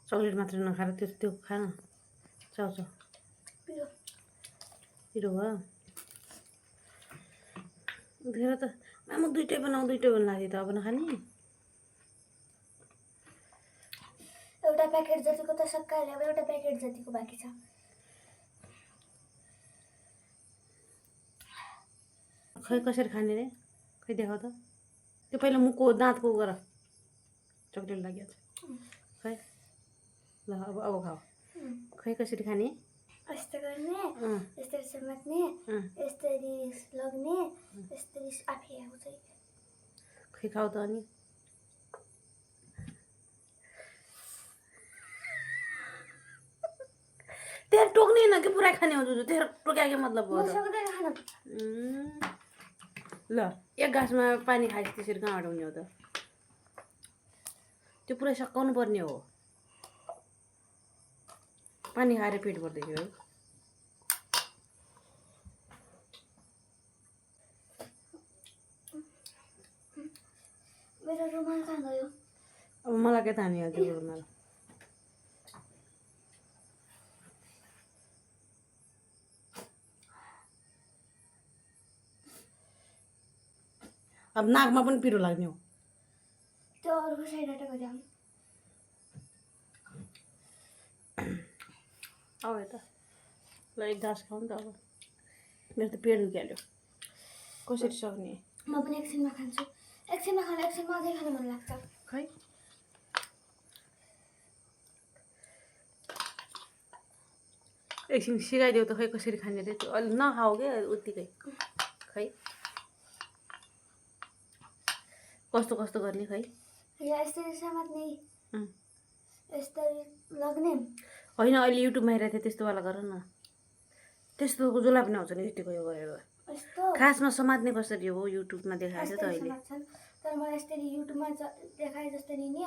chocolate मात्र नखाएर त्यो खान चाउ पिरो हो उठेर त आमा दुइटै बनाऊ लाग्यो त अब नखाने एउटा प्याकेट जतिको त सक्काले अब एउटा प्याकेट जतिको बाँकी छ खै कसरी खाने रे खै देखाउ त त्यो पहिला मुखको दाँतको गर चक्लेट लाग्यो खै ल अब खाऊ खै कसरी खाने यस्तो गर्ने यस्तरी समात्ने यस्तरी लग्ने यस्तरी आफै आउँछ खै खाऊ त अनि तेरो टोक्ने न कि पुरा खाने हो जुजु तेरो टोक्याके मतलब हो ल एक गाँसमा पानी खाएपछि त्यसरी कहाँबाट हुने हो त त्यो पुरै सकाउनु पर्ने हो पानी खाएर पेट भर्दैछ है मेरो रुमाल कहाँ गयो अब मलाई के थाहा नि त्यो रुमाल अब नाकमा पनि पिरो लाग्ने हो त्यो अरूको साइडबाट गयो अब यता ल एक घाँस खाउँ नि त अब मेरो त पेट दुखिहाल्यो कसरी सक्ने म पनि एकछिनमा खान्छु एकछिनमा अझै खानु मन लाग्छ खै एकछिन सिकाइदेऊ त खै कसरी खाने रे त्यो अलि नखाऊ क्या उत्तिकै खै कस्तो गर्ने खै यस्तरी समात्ने यस्तरी लग्ने होइन अहिले युट्युबमा हेरेको थिएँ त्यस्तोवाला गर न त्यस्तो जसलाई पनि आउँछ नि यतिको यो गरेर खासमा समात्ने कसरी हो युट्युबमा देखाएको छ त अहिले तर मलाई यस्तरी युट्युबमा देखाए जस्तरी नि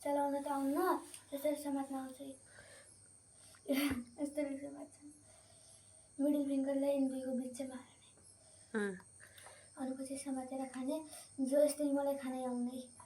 चलाउन त आउन्न त्यसरी समात्न आउँछ यस्तरी समात्छन् मिडल फिङ्गरलाई इन्द्रीको बिचमा हाल्ने अरू पछि समातेर खाने जो यस्तरी मलाई खानै आउँदैन